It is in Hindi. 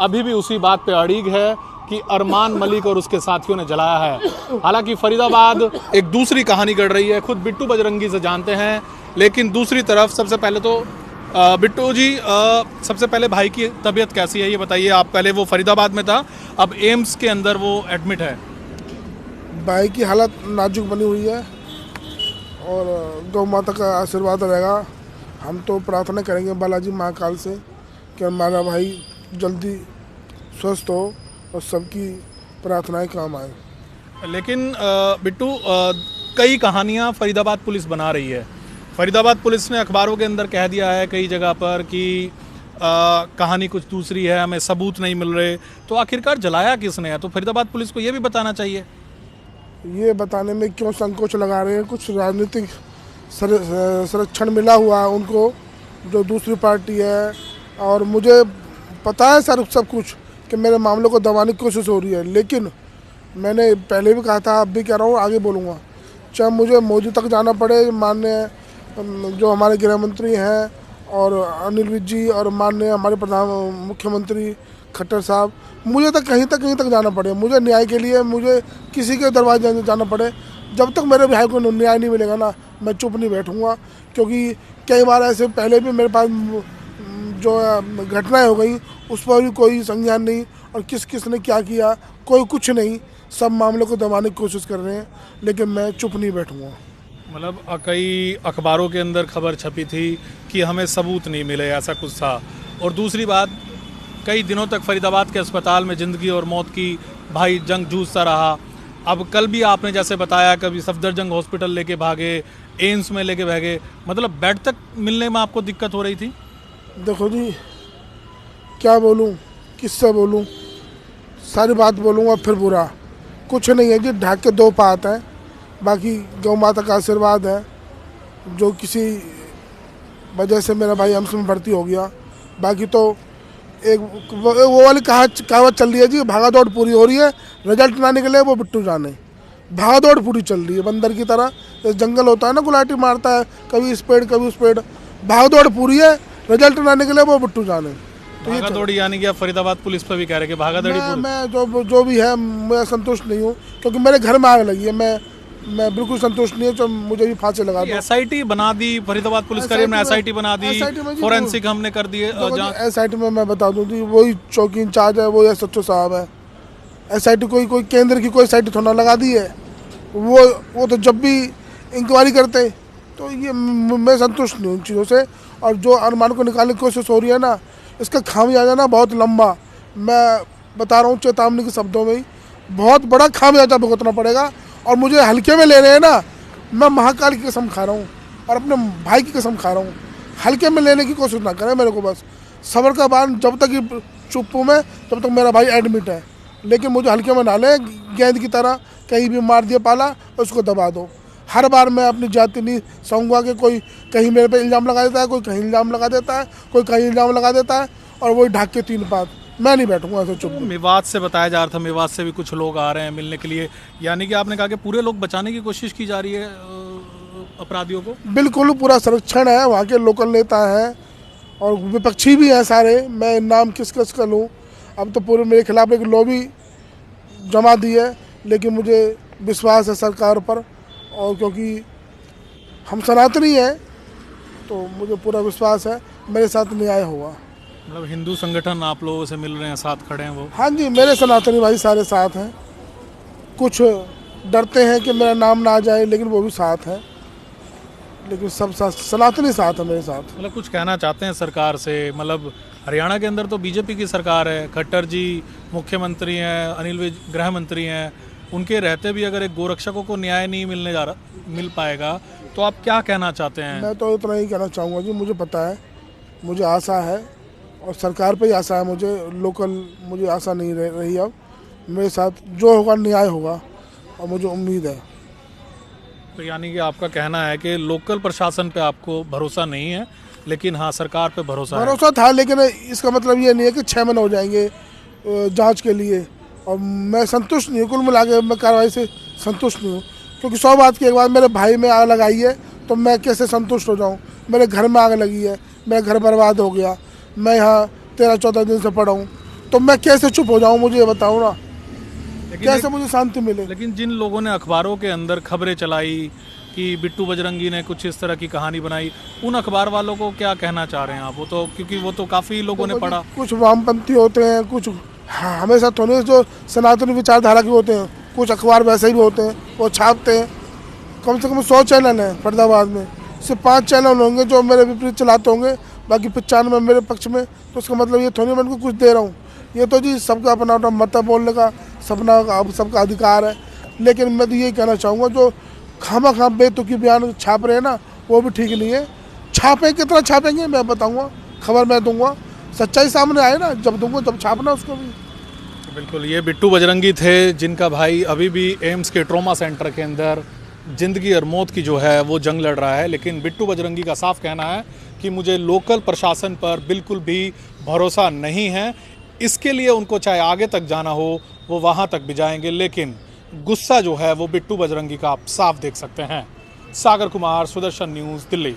अभी भी उसी बात पे अड़िग है कि अरमान मलिक और उसके साथियों ने जलाया है। हालांकि फरीदाबाद एक दूसरी कहानी गढ़ रही है, खुद बिट्टू बजरंगी से जानते हैं। लेकिन दूसरी तरफ सबसे पहले तो बिट्टू जी, सबसे पहले भाई की तबीयत कैसी है ये बताइए। आप पहले वो फरीदाबाद में था, अब एम्स के अंदर वो एडमिट है। भाई की हालत नाजुक बनी हुई है और गौ माता का आशीर्वाद रहेगा। हम तो प्रार्थना करेंगे बालाजी महाकाल से कि हमारा भाई जल्दी स्वस्थ हो और सबकी प्रार्थनाएं काम आए। लेकिन बिट्टू, कई कहानियां फरीदाबाद पुलिस बना रही है। फरीदाबाद पुलिस ने अखबारों के अंदर कह दिया है कई जगह पर कि कहानी कुछ दूसरी है, हमें सबूत नहीं मिल रहे। तो आखिरकार जलाया किसने है? तो फरीदाबाद पुलिस को ये भी बताना चाहिए। ये बताने में क्यों संकोच लगा रहे हैं? कुछ राजनीतिक संरक्षण मिला हुआ है उनको, जो दूसरी पार्टी है। और मुझे पता है सर सब कुछ कि मेरे मामलों को दबाने की कोशिश हो रही है, लेकिन मैंने पहले भी कहा था, अब भी कह रहा हूँ, आगे बोलूँगा। चाहे मुझे मोदी तक जाना पड़े, माननीय जो हमारे गृह मंत्री हैं और अनिल विज जी, और माननीय हमारे मुख्यमंत्री खट्टर साहब, मुझे तक कहीं तक जाना पड़े, मुझे न्याय के लिए मुझे किसी के दरवाजे जाना पड़े, जब तक मेरे भाई को न्याय नहीं मिलेगा ना, मैं चुप नहीं बैठूंगा। क्योंकि कई बार ऐसे पहले भी मेरे पास जो घटनाएं हो गई, उस पर भी कोई संज्ञान नहीं, और किस ने क्या किया कोई कुछ नहीं। सब मामलों को दबाने की कोशिश कर रहे हैं, लेकिन मैं चुप नहीं बैठूंगा। मतलब कई अखबारों के अंदर खबर छपी थी कि हमें सबूत नहीं मिले, ऐसा कुछ था। और दूसरी बात, कई दिनों तक फरीदाबाद के अस्पताल में ज़िंदगी और मौत की भाई जंग जूझता रहा। अब कल भी आपने जैसे बताया, कभी सफदरजंग हॉस्पिटल लेके भागे, एम्स में लेके भागे, मतलब बेड तक मिलने में आपको दिक्कत हो रही थी। देखो जी, क्या बोलूं, किससे बोलूं, सारी बात बोलूँगा फिर बुरा। कुछ नहीं है जी, ढाक के दो पात हैं। बाकी गौ माता का आशीर्वाद है, जो किसी वजह से मेरा भाई एम्स में भर्ती हो गया। बाकी तो एक वो वाली कहावत चल रही है जी, भागा दौड़ पूरी हो रही है, रिजल्ट ना निकले वो बिट्टू जाने। भागा दौड़ पूरी चल रही है बंदर की तरह। जैसे जंगल होता है ना, गुलाटी मारता है, कभी इस पेड़ कभी उस पेड़, भागा दौड़ पूरी है, रिजल्ट ना निकले वो बिट्टू जाने। तो भागा दौड़ी यानी कि आप फरीदाबाद पुलिस पर भी कह रहे कि भागा दौड़ी मैं जो भी है, मैं संतुष्ट नहीं हूँ, क्योंकि मेरे घर में आग लगी है। मैं बिल्कुल संतुष्ट नहीं हूँ, तो मुझे भी फांसी लगा दो। एसआईटी बना दी फरीदाबाद पुलिस करीब में, एसआईटी बना दी, फोरेंसिक हमने कर दिए। एसआईटी में मैं बता दूँ जी, वही चौकी इंचार्ज है, वो SHO साहब है। एसआईटी कोई केंद्र की कोई एसआईटी थोड़ा लगा दी है। वो तो जब भी इंक्वायरी करते, तो ये मैं संतुष्ट नहीं हूँ इन चीज़ों से। और जो अरमान को निकालने की कोशिश हो रही है ना, इसका खामियाजा ना बहुत लंबा, मैं बता रहा हूँ चेतावनी के शब्दों में ही, बहुत बड़ा खामियाजा भुगतना पड़ेगा। और मुझे हल्के में ले रहे हैं ना, मैं महाकाल की कसम खा रहा हूँ और अपने भाई की कसम खा रहा हूँ, हल्के में लेने की कोशिश ना करें मेरे को। बस सब्र का बांध, जब तक चुप हूँ मैं, जब तक मेरा भाई एडमिट है। लेकिन मुझे हल्के में ना लें, गेंद की तरह कहीं भी मार दिया पाला और उसको दबा दो। हर बार मैं अपनी जाति नहीं सहूँगा कि कोई कहीं मेरे पे इल्ज़ाम लगा देता है, कोई कहीं इल्ज़ाम लगा देता है, कोई कहीं इल्ज़ाम लगा देता है, और वही ढाक के तीन पात। मैं नहीं बैठूंगा ऐसे चुप। मेवात से बताया जा रहा था, मेवात से भी कुछ लोग आ रहे हैं मिलने के लिए, यानी कि आपने कहा कि पूरे लोग बचाने की कोशिश की जा रही है अपराधियों को। बिल्कुल पूरा संरक्षण है, वहाँ के लोकल नेता हैं और विपक्षी भी हैं सारे। मैं नाम किस का लूँ, अब तो पूरे मेरे खिलाफ एक लॉबी जमा दी है, लेकिन मुझे विश्वास है सरकार पर, और क्योंकि हम सनातनी हैं तो मुझे पूरा विश्वास है मेरे साथ न्याय होगा। मतलब हिंदू संगठन आप लोगों से मिल रहे हैं, साथ खड़े हैं वो? हाँ जी, मेरे सनातनी भाई सारे साथ हैं। कुछ डरते हैं कि मेरा नाम ना आ जाए, लेकिन वो भी साथ हैं, लेकिन सब साथ, सनातनी साथ है मेरे साथ। मतलब कुछ कहना चाहते हैं सरकार से? मतलब हरियाणा के अंदर तो बीजेपी की सरकार है, खट्टर जी मुख्यमंत्री हैं, अनिल विज गृह मंत्री हैं, उनके रहते भी अगर एक गोरक्षकों को न्याय नहीं मिल पाएगा, तो आप क्या कहना चाहते हैं? मैं तो इतना ही कहना चाहूँगा जी, मुझे पता है, मुझे आशा है, और सरकार पे ही आशा है मुझे, लोकल मुझे आशा नहीं रही। अब मेरे साथ जो होगा न्याय होगा, और मुझे उम्मीद है। तो यानी कि आपका कहना है कि लोकल प्रशासन पे आपको भरोसा नहीं है, लेकिन हाँ सरकार पे भरोसा था, लेकिन इसका मतलब ये नहीं है कि 6 महीने हो जाएंगे जांच के लिए। और मैं संतुष्ट नहीं हूँ, कुल मिला के मैं कार्रवाई से संतुष्ट नहीं हूँ, क्योंकि 100 बात की एक बात, मेरे भाई में आग लगाई है तो मैं कैसे संतुष्ट हो जाऊँ? मेरे घर में आग लगी है, मेरा घर बर्बाद हो गया, मैं यहाँ 13-14 दिन से पड़ा हूँ, तो मैं कैसे चुप हो जाऊँ, मुझे ये बताओ ना, लेकिन कैसे मुझे शांति मिले। लेकिन जिन लोगों ने अखबारों के अंदर खबरें चलाई कि बिट्टू बजरंगी ने कुछ इस तरह की कहानी बनाई, उन अखबार वालों को क्या कहना चाह रहे हैं आप? वो तो क्योंकि वो तो काफ़ी लोगों ने पढ़ा। कुछ वामपंथी होते हैं, कुछ हमेशा थोड़े जो सनातनी विचारधारा के होते हैं, कुछ अखबार वैसे ही भी होते हैं, वो छापते हैं। कम से कम 100 चैनल हैं फरीदाबाद में, सिर्फ 5 चैनल होंगे जो मेरे विपरीत चलाते होंगे, बाकी 95 मेरे पक्ष में। तो उसका मतलब ये थोड़ी मैं उनको कुछ दे रहा हूँ। ये तो जी सबका अपना अपना मत बोलने का, सबका अधिकार है। लेकिन मैं तो यही कहना चाहूँगा, जो खामा बेतुकी बयान छाप रहे हैं ना, वो भी ठीक नहीं है। छापें कितना छापेंगे मैं बताऊँगा, खबर मैं दूंगा, सच्चाई सामने आए ना, जब दूंगा जब छापना उसको भी। बिल्कुल, ये बिट्टू बजरंगी थे जिनका भाई अभी भी एम्स के ट्रॉमा सेंटर के अंदर ज़िंदगी और मौत की जो है वो जंग लड़ रहा है। लेकिन बिट्टू बजरंगी का साफ कहना है कि मुझे लोकल प्रशासन पर बिल्कुल भी भरोसा नहीं है। इसके लिए उनको चाहे आगे तक जाना हो वो वहाँ तक भी जाएंगे, लेकिन गुस्सा जो है वो बिट्टू बजरंगी का आप साफ देख सकते हैं। सागर कुमार, सुदर्शन न्यूज़, दिल्ली।